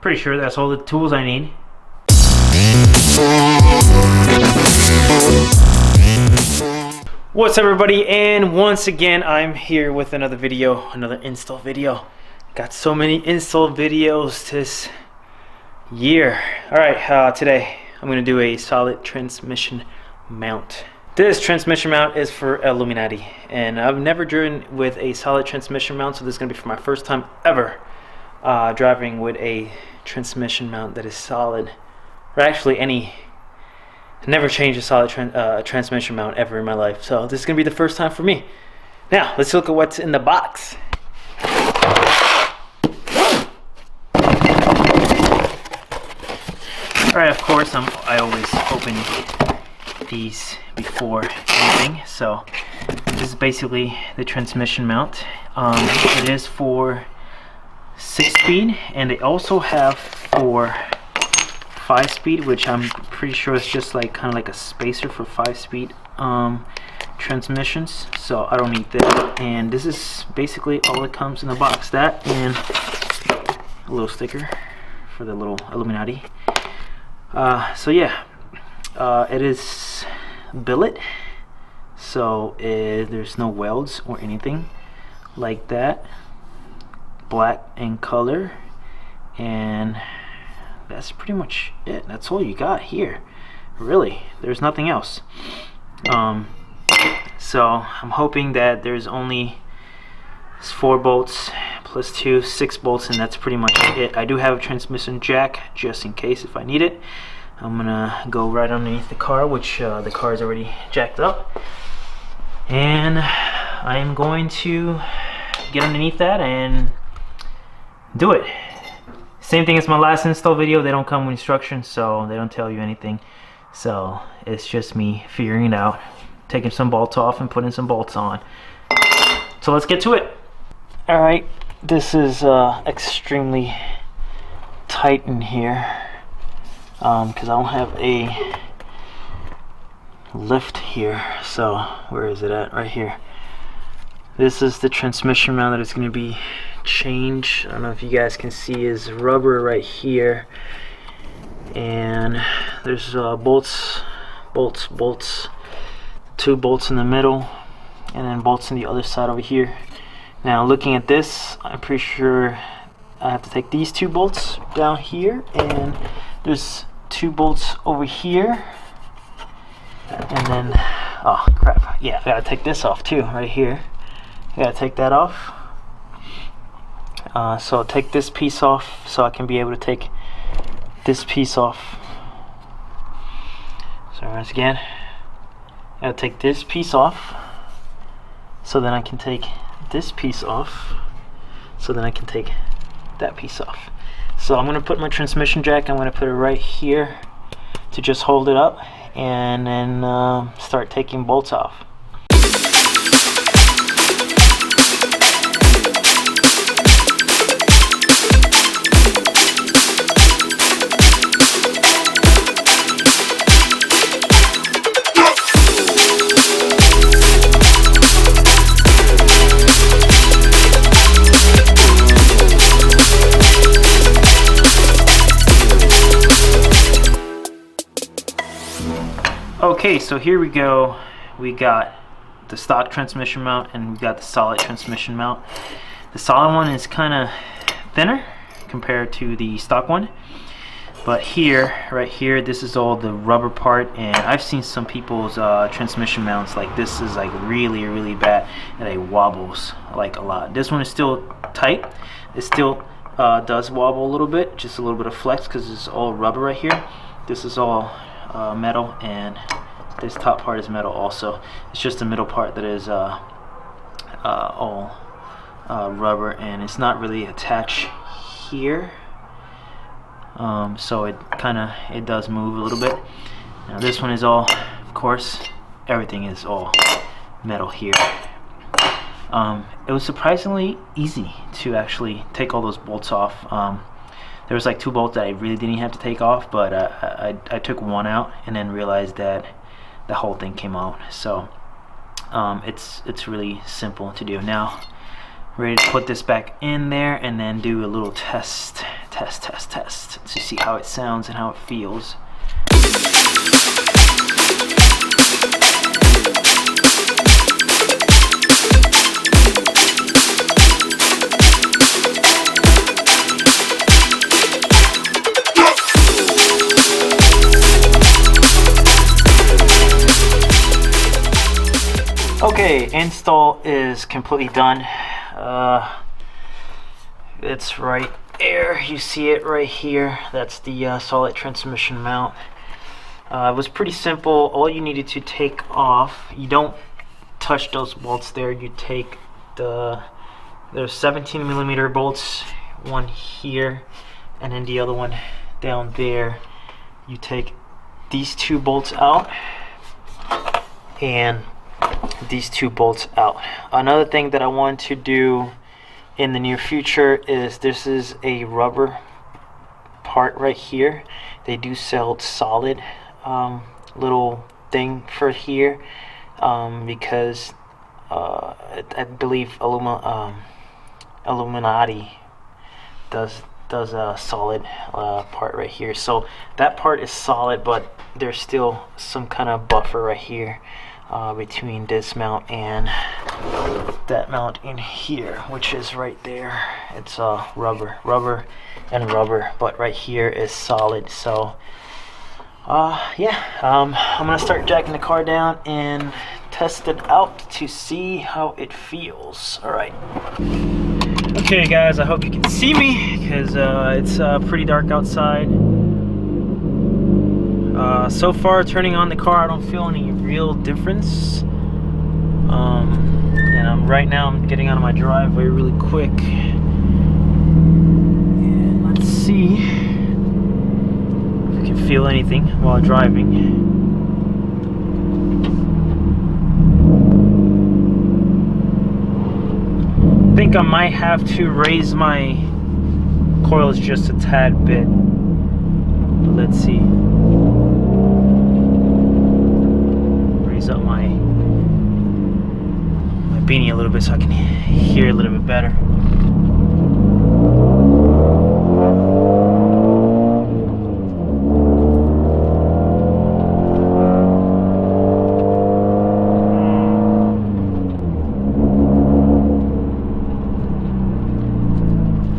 Pretty sure that's all the tools I need. What's up everybody, and once again I'm here with another video, another install video. Got so many install videos this year. Alright, today I'm going to do a solid transmission mount. This transmission mount is for Aluminati, and I've never driven with a solid transmission mount, so this is going to be for my first time ever driving with a transmission mount that is solid, or actually never changed a solid transmission mount ever in my life, so this is going to be the first time for me. Now let's look at what's in the box. Alright, of course I always open these before anything, so this is basically the transmission mount. It is for 6-speed, and they also have for 5-speed, which I'm pretty sure is just like kind of like a spacer for 5-speed transmissions, so I don't need that. And this is basically all that comes in the box, that and a little sticker for the little Aluminati. So yeah, it is billet, so there's no welds or anything like that. Black in color, and that's pretty much it. That's all you got here, really. There's nothing else. So I'm hoping that there's only 4 bolts plus 2, 6 bolts, and that's pretty much it. I do have a transmission jack just in case if I need it. I'm gonna go right underneath the car, which the car is already jacked up, and I am going to get underneath that and do it. Same thing as my last install video. They don't come with instructions, so they don't tell you anything, so it's just me figuring it out, taking some bolts off and putting some bolts on. So let's get to it. Alright, this is extremely tight in here because I don't have a lift here. So where is it at? Right here. This is the transmission mount that is going to be changed. I don't know if you guys can see, is rubber right here, and there's bolts, 2 bolts in the middle, and then bolts on the other side over here. Now looking at this, I'm pretty sure I have to take these 2 bolts down here, and there's 2 bolts over here, and then oh crap, yeah, I gotta take this off too, right here. I gotta take that off. So I'll take this piece off so I can be able to take this piece off. So once again, I gotta take this piece off so then I can take this piece off, so then I can take that piece off. So I'm gonna put my transmission jack, I'm gonna put it right here to just hold it up, and then start taking bolts off. Okay, so here we go. We got the stock transmission mount and we got the solid transmission mount. The solid one is kind of thinner compared to the stock one, but here, right here, this is all the rubber part, and I've seen some people's transmission mounts, like this is like really bad and it wobbles like a lot. This one is still tight. It still does wobble a little bit, just a little bit of flex because it's all rubber right here. This is all metal, and this top part is metal also. It's just the middle part that is all rubber, and it's not really attached here, so it does move a little bit. Now this one is all, of course, everything is all metal here. It was surprisingly easy to actually take all those bolts off. There was like 2 bolts that I really didn't have to take off, but I took one out and then realized that the whole thing came out. So it's really simple to do. Now Ready to put this back in there and then do a little test to see how it sounds and how it feels. Okay, install is completely done. It's right there. You see it right here. That's the solid transmission mount. It was pretty simple. All you needed to take off, you don't touch those bolts there. You take there's 17mm bolts, one here, and then the other one down there. You take these two bolts out and these two bolts out. Another thing that I want to do in the near future is this is a rubber part right here. They do sell solid little thing for here because I believe Aluminati does a solid part right here. So that part is solid, but there's still some kind of buffer right here between this mount and that mount in here, which is right there. It's rubber and rubber, but right here is solid. So yeah, I'm gonna start jacking the car down and test it out to see how it feels. All right. Okay guys, I hope you can see me because it's pretty dark outside. So far, turning on the car, I don't feel any real difference. And right now I'm getting out of my driveway really quick. And let's see if I can feel anything while driving. I think I might have to raise my coils just a tad bit. Let's see. Raise up my beanie a little bit so I can hear a little bit better.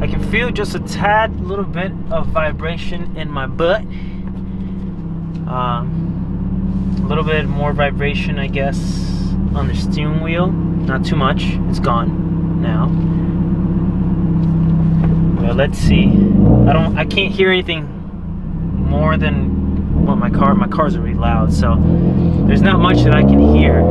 I can feel just a tad little bit of vibration in my butt. A little bit more vibration, I guess, on the steering wheel. Not too much. It's gone now. Well, let's see. I can't hear anything more than what my car's really loud, so there's not much that I can hear.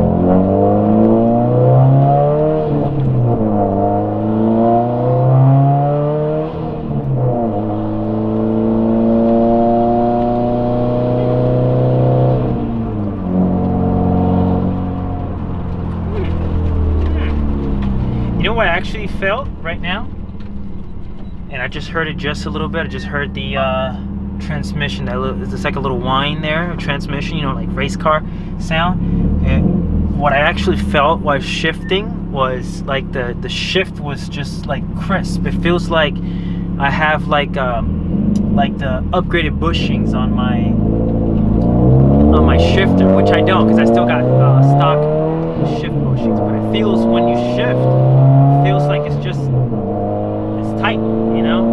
You know what I actually felt right now? And I just heard it just a little bit. I just heard the transmission. It's like a little whine there, a transmission, you know, like race car sound. And what I actually felt while shifting was like the shift was just like crisp. It feels like I have like the upgraded bushings on my shifter, which I don't, because I still got stock shift bushings. But it feels when you shift, it feels like it's tight, you know.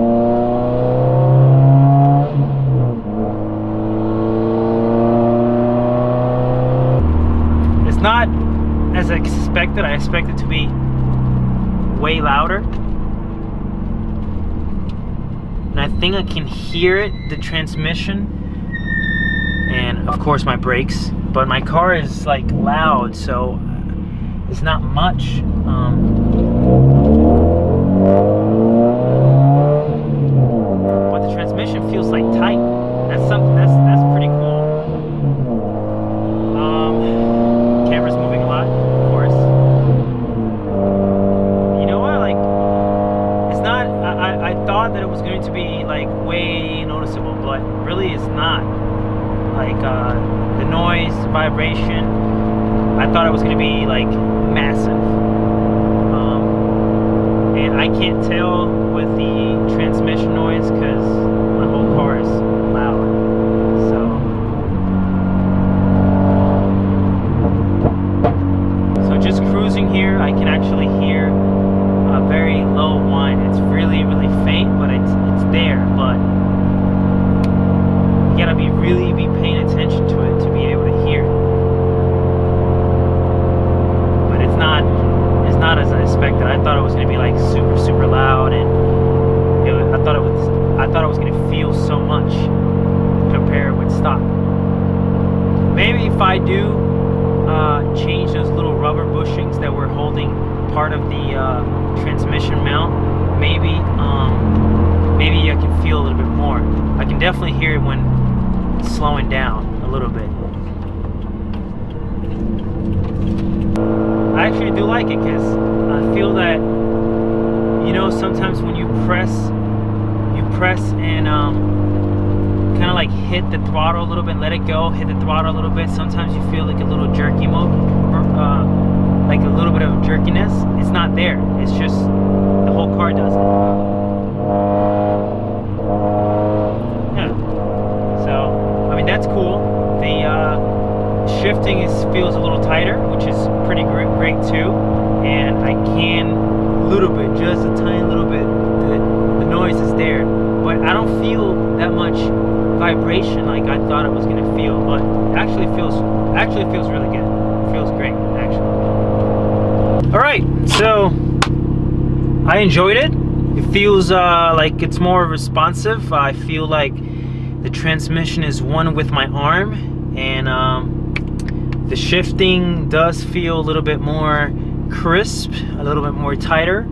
It's not as expected. I expect it to be way louder. And I think I can hear it, the transmission, and of course my brakes. But my car is like loud, so it's not much. But the transmission feels like tight. That's something. That's pretty cool. Camera's moving a lot, of course. You know what? Like, it's not. I thought that it was going to be like way noticeable, but really it's not. Like the noise, vibration, I thought it was going to be like massive. I can't tell with the transmission noise because my whole car is loud. So just cruising here, I can actually hear a very low whine. It's really, really faint, but it's there. But you gotta really be paying attention to it to be able to hear it. But it's not as I expected. I thought it was gonna be like super, super loud, and I thought it was gonna feel so much compared with stock. Maybe if I do change those little rubber bushings that were holding part of the transmission mount, maybe I can feel a little bit more. I can definitely hear it when slowing down a little bit. I actually do like it because I feel that, you know, sometimes when you press and kind of like hit the throttle a little bit, let it go, hit the throttle a little bit, sometimes you feel like a little jerky mode, like a little bit of jerkiness. It's not there, it's just the whole car does it. Yeah, so I mean, that's cool. The shifting feels a little tighter, which is pretty great too, and I can a little bit, just a tiny little bit, the noise is there, but I don't feel that much vibration like I thought it was gonna feel. But it actually feels really good. It feels great, actually. All right, so I enjoyed it. It feels like it's more responsive. I feel like the transmission is one with my arm, and the shifting does feel a little bit more crisp, a little bit more tighter.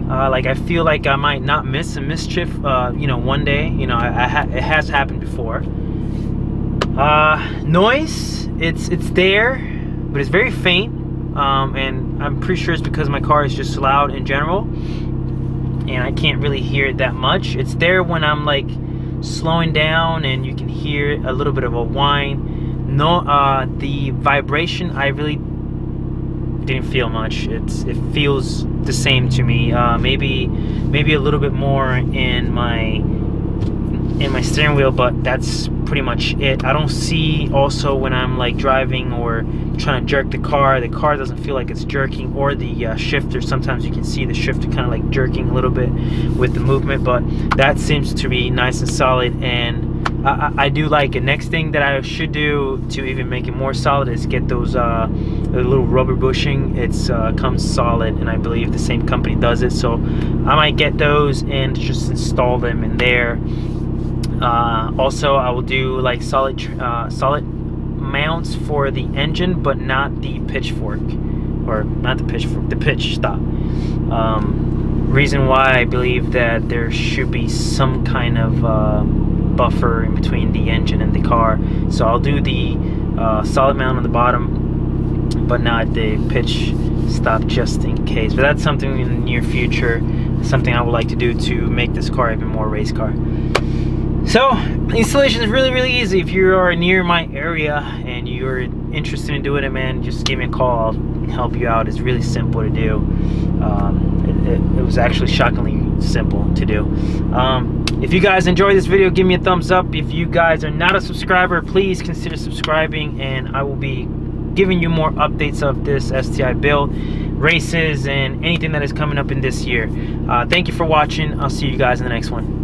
Like I feel like I might not miss a mischief, you know, one day. You know, it has happened before. Noise, it's there, but it's very faint, and I'm pretty sure it's because my car is just loud in general, and I can't really hear it that much. It's there when I'm like slowing down, and you can hear a little bit of a whine. No, the vibration, I really didn't feel much. It feels the same to me. Maybe a little bit more in my steering wheel, but that's pretty much it. I don't see also when I'm like driving or trying to jerk the car doesn't feel like it's jerking, or the shifter. Sometimes you can see the shifter kind of like jerking a little bit with the movement, but that seems to be nice and solid, and I do like it. Next thing that I should do to even make it more solid is get those the little rubber bushing. It's comes solid, and I believe the same company does it, so I might get those and just install them in there. Also, I will do like solid mounts for the engine, but not the pitchfork, or not the pitchfork, the pitch stop. Reason why I believe that there should be some kind of buffer in between the engine and the car, so I'll do the solid mount on the bottom, but not the pitch stop, just in case. But that's something in the near future, something I would like to do to make this car even more race car. So installation is really, really easy. If you are near my area and you're interested in doing it, man, just give me a call. I'll help you out. It's really simple to do. It was actually shockingly simple to do. If you guys enjoyed this video, give me a thumbs up. If you guys are not a subscriber, please consider subscribing, and I will be giving you more updates of this STI build, races, and anything that is coming up in this year. Thank you for watching. I'll see you guys in the next one.